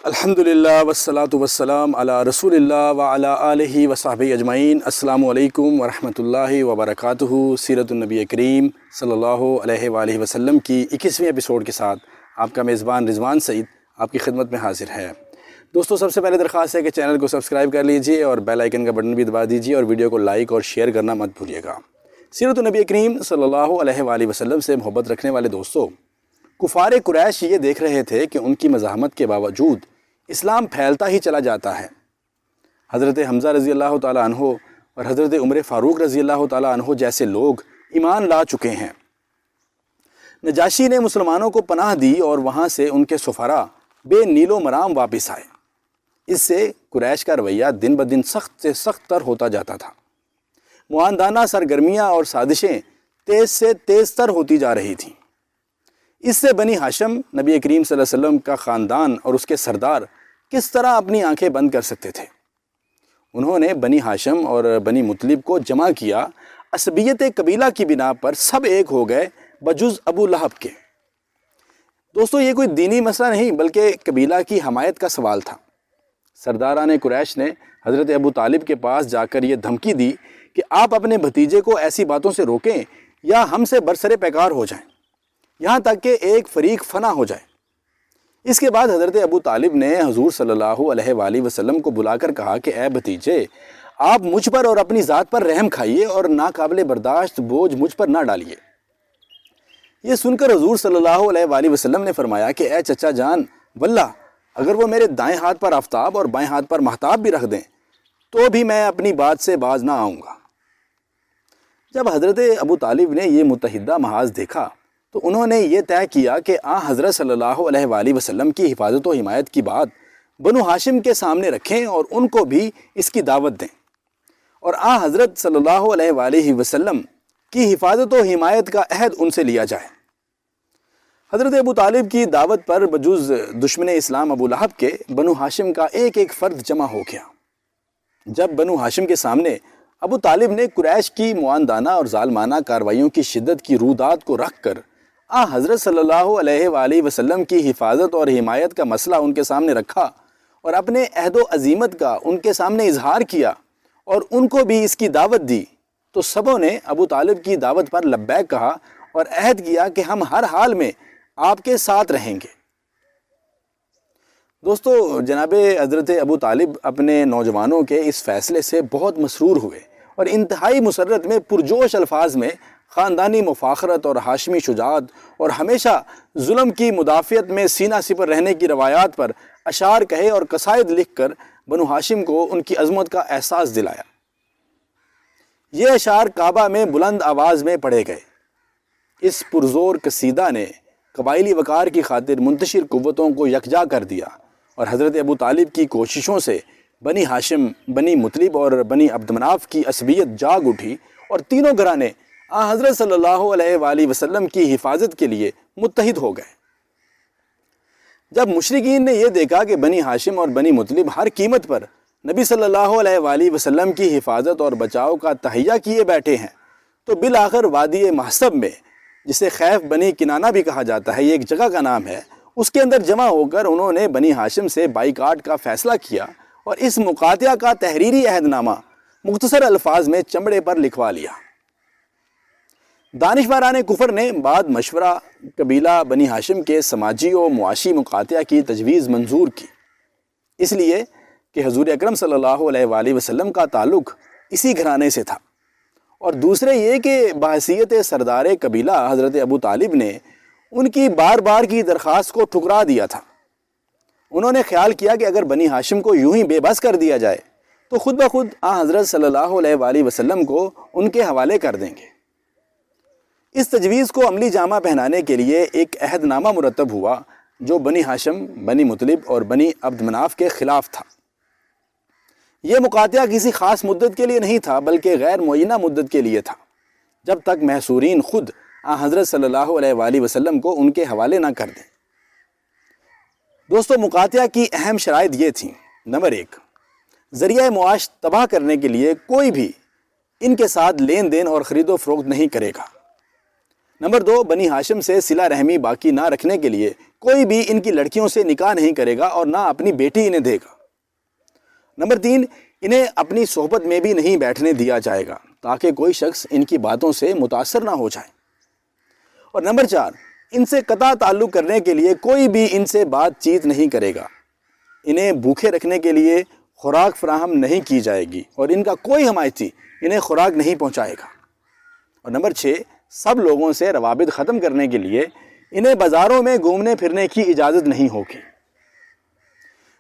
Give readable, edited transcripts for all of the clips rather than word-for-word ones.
الحمدللہ والصلاة والسلام علی رسول اللہ وعلی آلہ وصحبہ اجمعین۔ السلام علیکم ورحمۃ اللہ وبرکاتہ۔ سیرت النبی کریم صلی اللہ علیہ وآلہ وسلم کی 21ویں ایپیسوڈ کے ساتھ آپ کا میزبان رضوان سعید آپ کی خدمت میں حاضر ہے۔ دوستو، سب سے پہلے درخواست ہے کہ چینل کو سبسکرائب کر لیجئے اور بیل آئیکن کا بٹن بھی دبا دیجئے اور ویڈیو کو لائک اور شیئر کرنا مت بھولیے گا۔ سیرت النبی کریم صلی اللہ علیہ وآلہ وسلم سے محبت رکھنے والے دوستو، کفار قریش یہ دیکھ رہے تھے کہ ان کی مزاحمت کے باوجود اسلام پھیلتا ہی چلا جاتا ہے۔ حضرت حمزہ رضی اللہ تعالیٰ عنہ اور حضرت عمر فاروق رضی اللہ تعالیٰ عنہ جیسے لوگ ایمان لا چکے ہیں۔ نجاشی نے مسلمانوں کو پناہ دی اور وہاں سے ان کے سفراء بے نیل و مرام واپس آئے۔ اس سے قریش کا رویہ دن بدن سخت سے سخت تر ہوتا جاتا تھا۔ معاندانہ سرگرمیاں اور سازشیں تیز سے تیز تر ہوتی جا رہی تھیں۔ اس سے بنی ہاشم، نبی کریم صلی اللہ علیہ وسلم کا خاندان اور اس کے سردار کس طرح اپنی آنکھیں بند کر سکتے تھے؟ انہوں نے بنی ہاشم اور بنی مطلب کو جمع کیا۔ عصبیت قبیلہ کی بنا پر سب ایک ہو گئے بجز ابو لہب کے۔ دوستو، یہ کوئی دینی مسئلہ نہیں بلکہ قبیلہ کی حمایت کا سوال تھا۔ سرداران قریش نے حضرت ابو طالب کے پاس جا کر یہ دھمکی دی کہ آپ اپنے بھتیجے کو ایسی باتوں سے روکیں یا ہم سے برسر پیکار ہو جائیں، یہاں تک کہ ایک فریق فنا ہو جائے۔ اس کے بعد حضرت ابو طالب نے حضور صلی اللہ علیہ وآلہ وسلم کو بلا کر کہا کہ اے بھتیجے، آپ مجھ پر اور اپنی ذات پر رحم کھائیے اور ناقابل برداشت بوجھ مجھ پر نہ ڈالیے۔ یہ سن کر حضور صلی اللہ علیہ وآلہ وسلم نے فرمایا کہ اے چچا جان، واللہ اگر وہ میرے دائیں ہاتھ پر آفتاب اور بائیں ہاتھ پر مہتاب بھی رکھ دیں تو بھی میں اپنی بات سے باز نہ آؤں گا۔ جب حضرت ابو طالب نے یہ متحدہ محاذ دیکھا تو انہوں نے یہ طے کیا کہ حضرت صلی اللہ علیہ وآلہ وسلم کی حفاظت و حمایت کی بات بنو ہاشم کے سامنے رکھیں اور ان کو بھی اس کی دعوت دیں، اور حضرت صلی اللہ علیہ وآلہ وسلم کی حفاظت و حمایت کا عہد ان سے لیا جائے۔ حضرت ابو طالب کی دعوت پر بجز دشمن اسلام ابو لہب کے بنو ہاشم کا ایک ایک فرد جمع ہو گیا۔ جب بنو ہاشم کے سامنے ابو طالب نے قریش کی معاندانہ اور ظالمانہ کارروائیوں کی شدت کی رویداد کو رکھ کر حضرت صلی اللہ علیہ وآلہ وسلم کی حفاظت اور حمایت کا مسئلہ ان کے سامنے رکھا اور اپنے عہد و عزیمت کا ان کے سامنے اظہار کیا اور ان کو بھی اس کی دعوت دی، تو سبوں نے ابو طالب کی دعوت پر لبیک کہا اور عہد کیا کہ ہم ہر حال میں آپ کے ساتھ رہیں گے۔ دوستو، جناب حضرت ابو طالب اپنے نوجوانوں کے اس فیصلے سے بہت مسرور ہوئے اور انتہائی مسرت میں پرجوش الفاظ میں خاندانی مفاخرت اور ہاشمی شجاعت اور ہمیشہ ظلم کی مدافعت میں سینہ سپر رہنے کی روایات پر اشعار کہے اور قصائد لکھ کر بنو ہاشم کو ان کی عظمت کا احساس دلایا۔ یہ اشعار کعبہ میں بلند آواز میں پڑھے گئے۔ اس پرزور قصیدہ نے قبائلی وقار کی خاطر منتشر قوتوں کو یکجا کر دیا اور حضرت ابو طالب کی کوششوں سے بنی ہاشم، بنی مطلب اور بنی عبد مناف کی عصبیت جاگ اٹھی اور تینوں گھرانے حضرت صلی اللہ علیہ وآلہ وسلم کی حفاظت کے لیے متحد ہو گئے۔ جب مشرکین نے یہ دیکھا کہ بنی ہاشم اور بنی مطلب ہر قیمت پر نبی صلی اللہ علیہ وآلہ وسلم کی حفاظت اور بچاؤ کا تہیہ کیے بیٹھے ہیں، تو بالآخر وادی محسب میں، جسے خیف بنی کنانہ بھی کہا جاتا ہے، یہ ایک جگہ کا نام ہے، اس کے اندر جمع ہو کر انہوں نے بنی ہاشم سے بائیکاٹ کا فیصلہ کیا اور اس مقاطعہ کا تحریری عہد نامہ مختصر الفاظ میں چمڑے پر لکھوا لیا۔ دانشوران کفر نے بعد مشورہ قبیلہ بنی ہاشم کے سماجی و معاشی مقاطعہ کی تجویز منظور کی، اس لیے کہ حضور اکرم صلی اللہ علیہ وآلہ وسلم کا تعلق اسی گھرانے سے تھا، اور دوسرے یہ کہ بحیثیت سردار قبیلہ حضرت ابو طالب نے ان کی بار بار کی درخواست کو ٹھکرا دیا تھا۔ انہوں نے خیال کیا کہ اگر بنی ہاشم کو یوں ہی بے بس کر دیا جائے تو خود بخود حضرت صلی اللہ علیہ وآلہ وسلم کو ان کے حوالے کر دیں گے۔ اس تجویز کو عملی جامہ پہنانے کے لیے ایک عہد نامہ مرتب ہوا جو بنی ہاشم، بنی مطلب اور بنی عبد مناف کے خلاف تھا۔ یہ مقاطعہ کسی خاص مدت کے لیے نہیں تھا بلکہ غیر معینہ مدت کے لیے تھا، جب تک محصورین خود حضرت صلی اللہ علیہ وآلہ وسلم کو ان کے حوالے نہ کر دیں۔ دوستو، مقاطعہ کی اہم شرائط یہ تھیں: نمبر 1، ذریعہ معاش تباہ کرنے کے لیے کوئی بھی ان کے ساتھ لین دین اور خرید و فروخت نہیں کرے گا۔ نمبر 2، بنی ہاشم سے صلہ رحمی باقی نہ رکھنے کے لیے کوئی بھی ان کی لڑکیوں سے نکاح نہیں کرے گا اور نہ اپنی بیٹی انہیں دے گا۔ نمبر 3، انہیں اپنی صحبت میں بھی نہیں بیٹھنے دیا جائے گا تاکہ کوئی شخص ان کی باتوں سے متاثر نہ ہو جائے۔ اور نمبر 4، ان سے قطع تعلق کرنے کے لیے کوئی بھی ان سے بات چیت نہیں کرے گا، انہیں بھوکے رکھنے کے لیے خوراک فراہم نہیں کی جائے گی اور ان کا کوئی حمایتی انہیں خوراک نہیں پہنچائے گا۔ اور نمبر 6، سب لوگوں سے روابط ختم کرنے کے لیے انہیں بازاروں میں گھومنے پھرنے کی اجازت نہیں ہوگی۔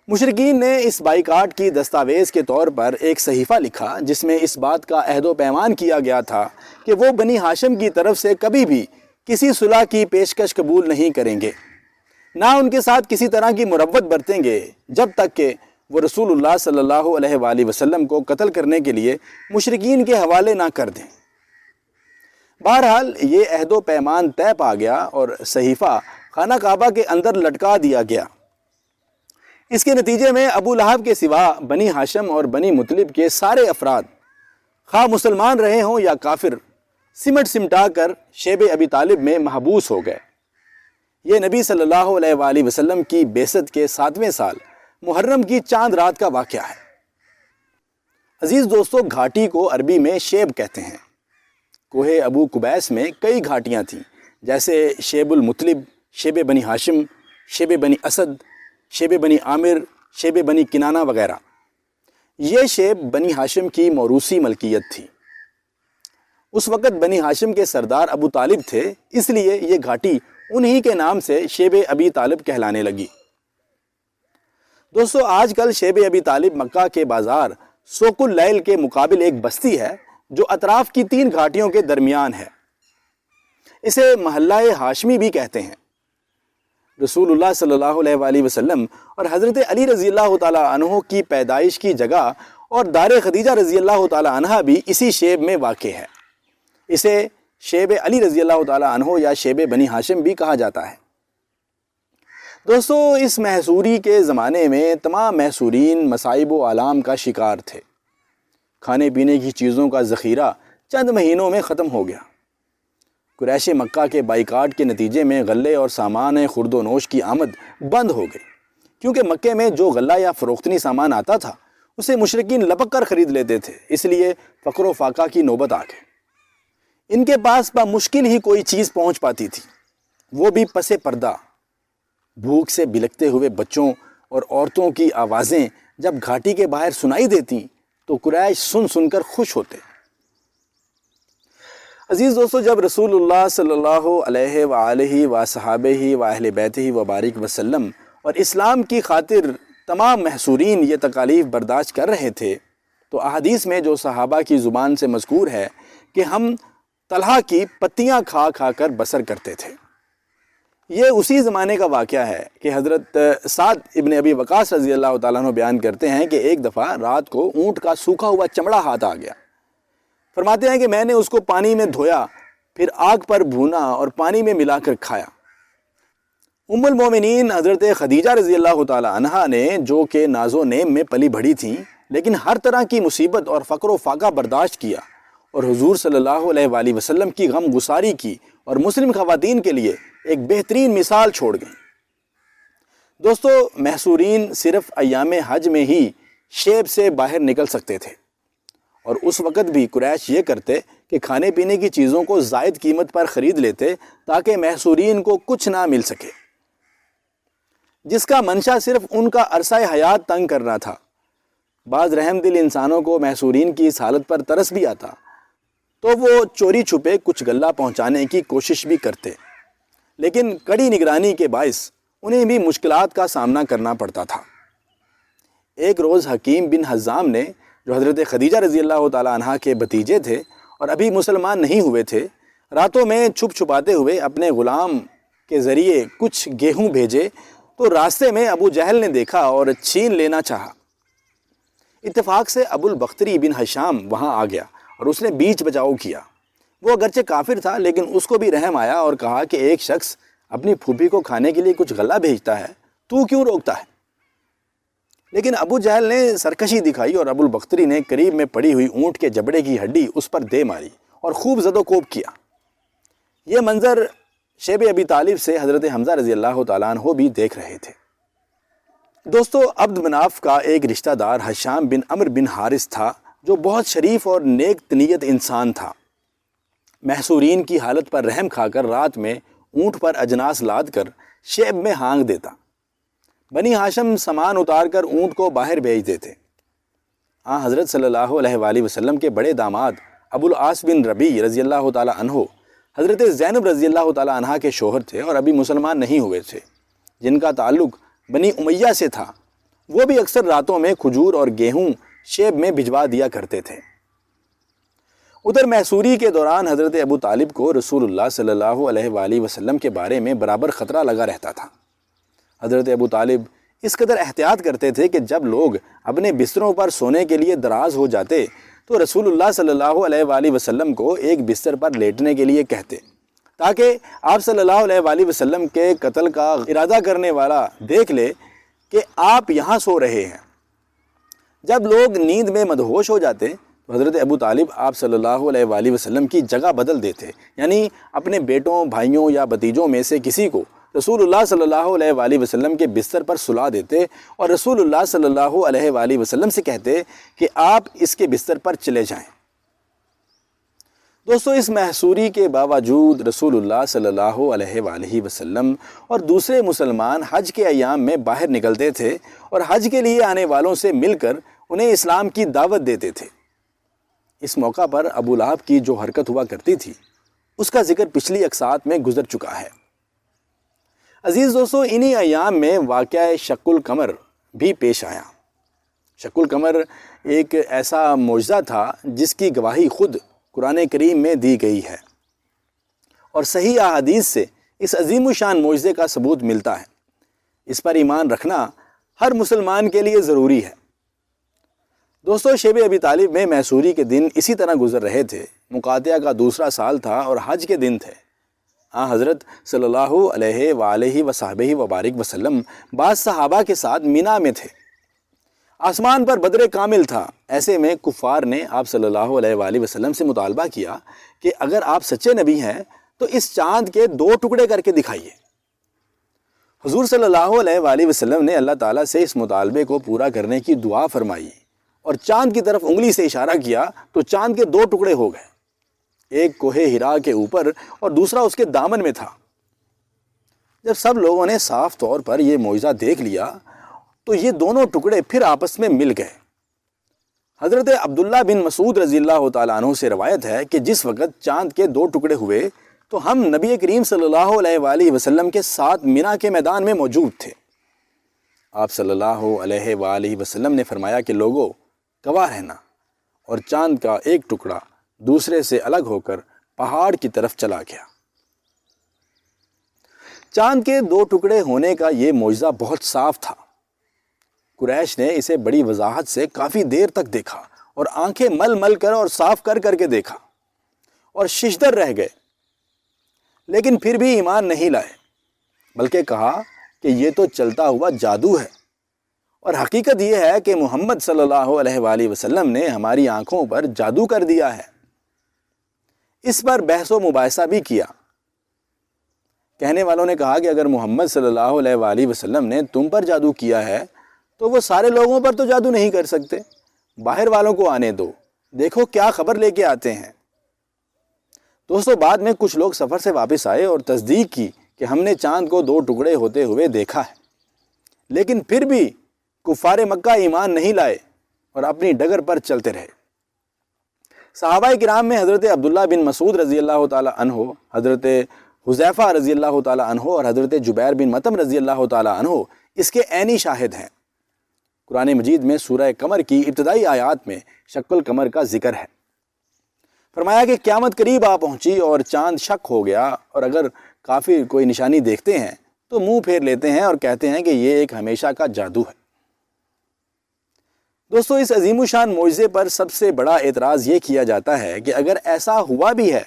مشرکین نے اس بائیکاٹ کی دستاویز کے طور پر ایک صحیفہ لکھا جس میں اس بات کا عہد و پیمان کیا گیا تھا کہ وہ بنی ہاشم کی طرف سے کبھی بھی کسی صلح کی پیشکش قبول نہیں کریں گے، نہ ان کے ساتھ کسی طرح کی مروت برتیں گے جب تک کہ وہ رسول اللہ صلی اللہ علیہ وآلہ وسلم کو قتل کرنے کے لیے مشرکین کے حوالے نہ کر دیں۔ بہرحال یہ عہد و پیمان طے پا گیا اور صحیفہ خانہ کعبہ کے اندر لٹکا دیا گیا۔ اس کے نتیجے میں ابو لہب کے سوا بنی ہاشم اور بنی مطلب کے سارے افراد، خواہ مسلمان رہے ہوں یا کافر، سمٹ سمٹا کر شیب ابی طالب میں محبوس ہو گئے۔ یہ نبی صلی اللہ علیہ وآلہ وسلم کی بعثت کے 7ویں سال محرم کی چاند رات کا واقعہ ہے۔ عزیز دوستو، گھاٹی کو عربی میں شیب کہتے ہیں۔ کوہ ابو قبیس میں کئی گھاٹیاں تھیں، جیسے شیب المطلب، شیب بنی ہاشم، شیب بنی اسد، شیب بنی عامر، شیب بنی کنانہ وغیرہ۔ یہ شیب بنی ہاشم کی موروثی ملکیت تھی۔ اس وقت بنی ہاشم کے سردار ابو طالب تھے، اس لیے یہ گھاٹی انہی کے نام سے شیب ابی طالب کہلانے لگی۔ دوستو، آج کل شیب ابی طالب مکہ کے بازار سوق اللیل کے مقابل ایک بستی ہے جو اطراف کی 3 گھاٹیوں کے درمیان ہے۔ اسے محلہ ہاشمی بھی کہتے ہیں۔ رسول اللہ صلی اللہ علیہ وآلہ وسلم اور حضرت علی رضی اللہ تعالی عنہ کی پیدائش کی جگہ اور دار خدیجہ رضی اللہ تعالی عنہ بھی اسی شیب میں واقع ہے۔ اسے شیب علی رضی اللہ تعالی عنہ یا شیب بنی ہاشم بھی کہا جاتا ہے۔ دوستو، اس محصوری کے زمانے میں تمام محصورین مصائب و آلام کا شکار تھے۔ کھانے پینے کی چیزوں کا ذخیرہ چند مہینوں میں ختم ہو گیا۔ قریش مکہ کے بائیکاٹ کے نتیجے میں غلے اور سامان خرد و نوش کی آمد بند ہو گئی، کیونکہ مکے میں جو غلہ یا فروختنی سامان آتا تھا اسے مشرکین لپک کر خرید لیتے تھے، اس لیے فقر و فاقہ کی نوبت آ گئی۔ ان کے پاس بمشکل ہی کوئی چیز پہنچ پاتی تھی، وہ بھی پس پردہ۔ بھوک سے بلکتے ہوئے بچوں اور عورتوں کی آوازیں جب گھاٹی کے باہر سنائی دیتی تو قریش سن سن کر خوش ہوتے۔ عزیز دوستو، جب رسول اللہ صلی اللہ علیہ وآلہ وصحابہ واہل بیتہ وبارک وسلم اور اسلام کی خاطر تمام محصورین یہ تکالیف برداشت کر رہے تھے تو احادیث میں جو صحابہ کی زبان سے مذکور ہے کہ ہم طلحہ کی پتیاں کھا کھا کر بسر کرتے تھے، یہ اسی زمانے کا واقعہ ہے کہ حضرت سعد ابن ابی وقاص رضی اللہ تعالیٰ عنہ بیان کرتے ہیں کہ ایک دفعہ رات کو اونٹ کا سوکھا ہوا چمڑا ہاتھ آ گیا۔ فرماتے ہیں کہ میں نے اس کو پانی میں دھویا، پھر آگ پر بھونا اور پانی میں ملا کر کھایا۔ ام المومنین حضرت خدیجہ رضی اللہ تعالیٰ عنہ نے، جو کہ ناز و نیم میں پلی بڑھی تھیں لیکن ہر طرح کی مصیبت اور فقر و فاقہ برداشت کیا اور حضور صلی اللہ علیہ وآلہ وسلم کی غم گساری کی اور مسلم خواتین کے لیے ایک بہترین مثال چھوڑ گئیں۔ دوستو، محصورین صرف ایام حج میں ہی شیب سے باہر نکل سکتے تھے، اور اس وقت بھی قریش یہ کرتے کہ کھانے پینے کی چیزوں کو زائد قیمت پر خرید لیتے تاکہ محصورین کو کچھ نہ مل سکے، جس کا منشا صرف ان کا عرصہ حیات تنگ کرنا تھا۔ بعض رحم دل انسانوں کو محصورین کی اس حالت پر ترس بھی آتا تو وہ چوری چھپے کچھ غلہ پہنچانے کی کوشش بھی کرتے، لیکن کڑی نگرانی کے باعث انہیں بھی مشکلات کا سامنا کرنا پڑتا تھا۔ ایک روز حکیم بن حزام نے، جو حضرت خدیجہ رضی اللہ تعالیٰ عنہ کے بھتیجے تھے اور ابھی مسلمان نہیں ہوئے تھے، راتوں میں چھپ چھپاتے ہوئے اپنے غلام کے ذریعے کچھ گیہوں بھیجے تو راستے میں ابو جہل نے دیکھا اور چھین لینا چاہا۔ اتفاق سے ابو البختری بن ہشام وہاں آ گیا اور اس نے بیچ بچاؤ کیا۔ وہ اگرچہ کافر تھا لیکن اس کو بھی رحم آیا اور کہا کہ ایک شخص اپنی پھوپھی کو کھانے کے لیے کچھ غلہ بھیجتا ہے، تو کیوں روکتا ہے؟ لیکن ابو جہل نے سرکشی دکھائی اور ابو البختری نے قریب میں پڑی ہوئی اونٹ کے جبڑے کی ہڈی اس پر دے ماری اور خوب زد و کوب کیا۔ یہ منظر شیب ابی طالب سے حضرت حمزہ رضی اللہ تعالیٰ عنہ بھی دیکھ رہے تھے۔ دوستو، عبد مناف کا ایک رشتہ دار ہشام بن عمرو بن حارث تھا جو بہت شریف اور نیک نیت انسان تھا۔ محصورین کی حالت پر رحم کھا کر رات میں اونٹ پر اجناس لاد کر شیب میں ہانگ دیتا۔ بنی ہاشم سامان اتار کر اونٹ کو باہر بھیج دیتے۔ حضرت صلی اللہ علیہ وآلہ وسلم کے بڑے داماد ابو العاص بن ربیع رضی اللہ تعالیٰ عنہ حضرت زینب رضی اللہ تعالیٰ عنہ کے شوہر تھے اور ابھی مسلمان نہیں ہوئے تھے، جن کا تعلق بنی امیہ سے تھا۔ وہ بھی اکثر راتوں میں کھجور اور گیہوں شیب میں بھجوا دیا کرتے تھے۔ ادھر محصوری کے دوران حضرت ابو طالب کو رسول اللہ صلی اللہ علیہ وآلہ وسلم کے بارے میں برابر خطرہ لگا رہتا تھا۔ حضرت ابو طالب اس قدر احتیاط کرتے تھے کہ جب لوگ اپنے بستروں پر سونے کے لیے دراز ہو جاتے تو رسول اللہ صلی اللہ علیہ وآلہ وسلم کو ایک بستر پر لیٹنے کے لیے کہتے، تاکہ آپ صلی اللہ علیہ وآلہ وسلم کے قتل کا ارادہ کرنے والا دیکھ لے کہ آپ یہاں سو رہے ہیں۔ جب لوگ نیند میں مدہوش ہو جاتے تو حضرت ابو طالب آپ صلی اللہ علیہ وآلہ وسلم کی جگہ بدل دیتے، یعنی اپنے بیٹوں، بھائیوں یا بھتیجوں میں سے کسی کو رسول اللہ صلی اللہ علیہ وآلہ وسلم کے بستر پر سلا دیتے اور رسول اللہ صلی اللہ علیہ وآلہ وسلم سے کہتے کہ آپ اس کے بستر پر چلے جائیں۔ دوستو، اس محصوری کے باوجود رسول اللہ صلی اللہ علیہ وآلہ وسلم اور دوسرے مسلمان حج کے ایام میں باہر نکلتے تھے اور حج کے لیے آنے والوں سے مل کر انہیں اسلام کی دعوت دیتے تھے۔ اس موقع پر ابو لہب کی جو حرکت ہوا کرتی تھی اس کا ذکر پچھلی اقساط میں گزر چکا ہے۔ عزیز دوستو، انہی ایام میں واقعہ شق القمر بھی پیش آیا۔ شق القمر ایک ایسا معجزہ تھا جس کی گواہی خود قرآن کریم میں دی گئی ہے، اور صحیح احادیث سے اس عظیم الشان معجزے کا ثبوت ملتا ہے۔ اس پر ایمان رکھنا ہر مسلمان کے لیے ضروری ہے۔ دوستو، شیب ابی طالب میں محصوری کے دن اسی طرح گزر رہے تھے۔ مقاطعہ کا دوسرا سال تھا اور حج کے دن تھے۔ حضرت صلی اللہ علیہ وآلہ وصحبہ وبارک وسلم بعض صحابہ کے ساتھ مینا میں تھے۔ آسمان پر بدر کامل تھا۔ ایسے میں کفار نے آپ صلی اللہ علیہ وآلہ وسلم سے مطالبہ کیا کہ اگر آپ سچے نبی ہیں تو اس چاند کے 2 ٹکڑے کر کے دکھائیے۔ حضور صلی اللہ علیہ وآلہ وسلم نے اللہ تعالیٰ سے اس مطالبے کو پورا کرنے کی دعا فرمائی اور چاند کی طرف انگلی سے اشارہ کیا تو چاند کے 2 ٹکڑے ہو گئے، ایک کوہ ہرا کے اوپر اور دوسرا اس کے دامن میں تھا۔ جب سب لوگوں نے صاف طور پر یہ معجزہ دیکھ لیا تو یہ دونوں ٹکڑے پھر آپس میں مل گئے۔ حضرت عبداللہ بن مسعود رضی اللہ تعالیٰ عنہ سے روایت ہے کہ جس وقت چاند کے 2 ٹکڑے ہوئے تو ہم نبی کریم صلی اللہ علیہ وآلہ وسلم کے ساتھ مینا کے میدان میں موجود تھے۔ آپ صلی اللہ علیہ وآلہ وسلم نے فرمایا کہ لوگوں، گواہ رہنا، اور چاند کا ایک ٹکڑا دوسرے سے الگ ہو کر پہاڑ کی طرف چلا گیا۔ چاند کے 2 ٹکڑے ہونے کا یہ معجزہ بہت صاف تھا۔ قریش نے اسے بڑی وضاحت سے کافی دیر تک دیکھا اور آنکھیں مل مل کر اور صاف کر کر کے دیکھا اور ششدر رہ گئے، لیکن پھر بھی ایمان نہیں لائے، بلکہ کہا کہ یہ تو چلتا ہوا جادو ہے، اور حقیقت یہ ہے کہ محمد صلی اللہ علیہ وآلہ وسلم نے ہماری آنکھوں پر جادو کر دیا ہے۔ اس پر بحث و مباحثہ بھی کیا۔ کہنے والوں نے کہا کہ اگر محمد صلی اللہ علیہ وآلہ وسلم نے تم پر جادو کیا ہے تو وہ سارے لوگوں پر تو جادو نہیں کر سکتے، باہر والوں کو آنے دو، دیکھو کیا خبر لے کے آتے ہیں۔ دوستو، بعد میں کچھ لوگ سفر سے واپس آئے اور تصدیق کی کہ ہم نے چاند کو 2 ٹکڑے ہوتے ہوئے دیکھا ہے، لیکن پھر بھی کفار مکہ ایمان نہیں لائے اور اپنی ڈگر پر چلتے رہے۔ صحابہ کرام میں حضرت عبداللہ بن مسعود رضی اللہ تعالی عنہ، حضرت حذیفہ رضی اللہ تعالی عنہ اور حضرت جبیر بن مطعم رضی اللہ تعالی عنہ اس کے عینی شاہد ہیں۔ قرآن مجید میں سورہ قمر کی ابتدائی آیات میں شق القمر کا ذکر ہے۔ فرمایا کہ قیامت قریب آ پہنچی اور چاند شق ہو گیا، اور اگر کافر کوئی نشانی دیکھتے ہیں تو منہ پھیر لیتے ہیں اور کہتے ہیں کہ یہ ایک ہمیشہ کا جادو ہے۔ دوستو، اس عظیم الشان معجزے پر سب سے بڑا اعتراض یہ کیا جاتا ہے کہ اگر ایسا ہوا بھی ہے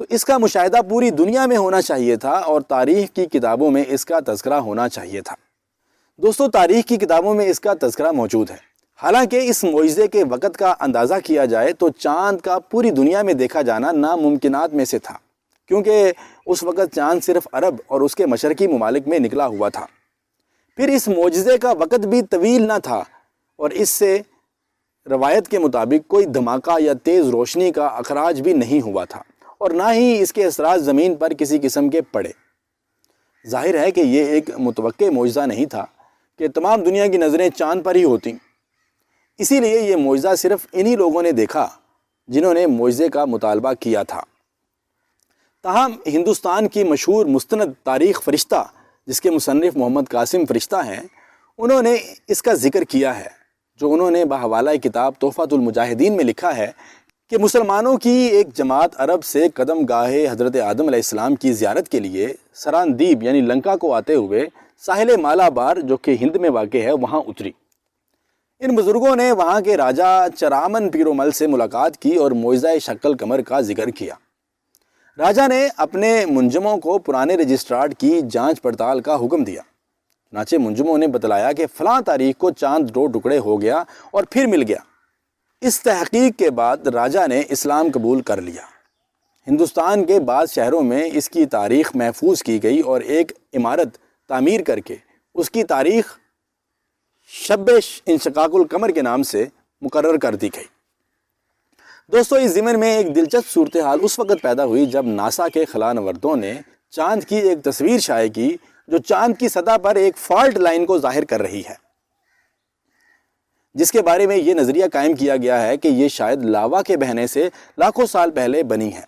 تو اس کا مشاہدہ پوری دنیا میں ہونا چاہیے تھا اور تاریخ کی کتابوں میں اس کا تذکرہ ہونا چاہیے تھا۔ دوستو، تاریخ کی کتابوں میں اس کا تذکرہ موجود ہے۔ حالانکہ اس معجزے کے وقت کا اندازہ کیا جائے تو چاند کا پوری دنیا میں دیکھا جانا ناممکنات میں سے تھا، کیونکہ اس وقت چاند صرف عرب اور اس کے مشرقی ممالک میں نکلا ہوا تھا۔ پھر اس معجزے کا وقت بھی طویل نہ تھا اور اس سے روایت کے مطابق کوئی دھماکہ یا تیز روشنی کا اخراج بھی نہیں ہوا تھا اور نہ ہی اس کے اثرات زمین پر کسی قسم کے پڑے۔ ظاہر ہے کہ یہ ایک متوقع معجزہ نہیں تھا کہ تمام دنیا کی نظریں چاند پر ہی ہوتیں، اسی لیے یہ معجزہ صرف انہی لوگوں نے دیکھا جنہوں نے معجزے کا مطالبہ کیا تھا۔ تاہم ہندوستان کی مشہور مستند تاریخ فرشتہ، جس کے مصنف محمد قاسم فرشتہ ہیں، انہوں نے اس کا ذکر کیا ہے، جو انہوں نے بحوالہ کتاب تحفۃ المجاہدین میں لکھا ہے کہ مسلمانوں کی ایک جماعت عرب سے قدم گاہ حضرت آدم علیہ السلام کی زیارت کے لیے سراندیب یعنی لنکا کو آتے ہوئے ساحل مالابار جو کہ ہند میں واقع ہے وہاں اتری۔ ان بزرگوں نے وہاں کے راجہ چرامن پیرومل سے ملاقات کی اور معجزہ شق القمر کا ذکر کیا۔ راجہ نے اپنے منجموں کو پرانے رجسٹرارڈ کی جانچ پڑتال کا حکم دیا۔ چنانچہ منجموں نے بتلایا کہ فلاں تاریخ کو چاند 2 ٹکڑے ہو گیا اور پھر مل گیا۔ اس تحقیق کے بعد راجہ نے اسلام قبول کر لیا۔ ہندوستان کے بعض شہروں میں اس کی تاریخ محفوظ کی گئی اور ایک عمارت تعمیر کر کے اس کی تاریخ شب انشقاق القمر کے نام سے مقرر کر دی گئی۔ دوستو، اس ضمن میں ایک دلچسپ صورتحال اس وقت پیدا ہوئی جب ناسا کے خلا نوردوں نے چاند کی ایک تصویر شائع کی جو چاند کی سطح پر ایک فالٹ لائن کو ظاہر کر رہی ہے، جس کے بارے میں یہ نظریہ قائم کیا گیا ہے کہ یہ شاید لاوا کے بہنے سے لاکھوں سال پہلے بنی ہے۔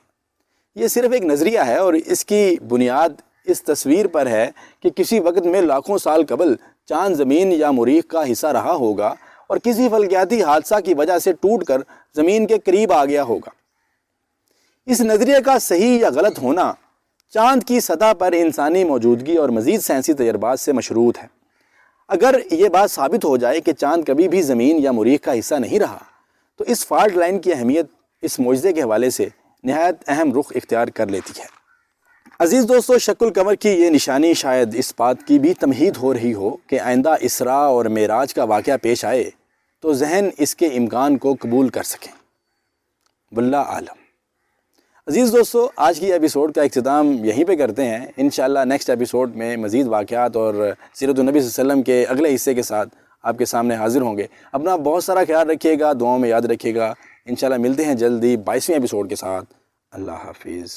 یہ صرف ایک نظریہ ہے اور اس کی بنیاد اس تصویر پر ہے کہ کسی وقت میں لاکھوں سال قبل چاند زمین یا مریخ کا حصہ رہا ہوگا اور کسی فلکیاتی حادثہ کی وجہ سے ٹوٹ کر زمین کے قریب آ گیا ہوگا۔ اس نظریے کا صحیح یا غلط ہونا چاند کی سطح پر انسانی موجودگی اور مزید سائنسی تجربات سے مشروط ہے۔ اگر یہ بات ثابت ہو جائے کہ چاند کبھی بھی زمین یا مریخ کا حصہ نہیں رہا تو اس فالٹ لائن کی اہمیت اس معجزے کے حوالے سے نہایت اہم رخ اختیار کر لیتی ہے۔ عزیز دوستو، شق القمر کی یہ نشانی شاید اس بات کی بھی تمہید ہو رہی ہو کہ آئندہ اسراء اور معراج کا واقعہ پیش آئے تو ذہن اس کے امکان کو قبول کر سکیں۔ واللہ عالم۔ عزیز دوستو، آج کی ایپیسوڈ کا اختتام یہیں پہ کرتے ہیں۔ انشاءاللہ نیکسٹ ایپیسوڈ میں مزید واقعات اور سیرت النبی صلی اللہ علیہ وسلم کے اگلے حصے کے ساتھ آپ کے سامنے حاضر ہوں گے۔ اپنا بہت سارا خیال رکھیے گا، دعاؤں میں یاد رکھیے گا۔ انشاءاللہ ملتے ہیں جلدی 22ویں ایپیسوڈ کے ساتھ۔ اللہ حافظ۔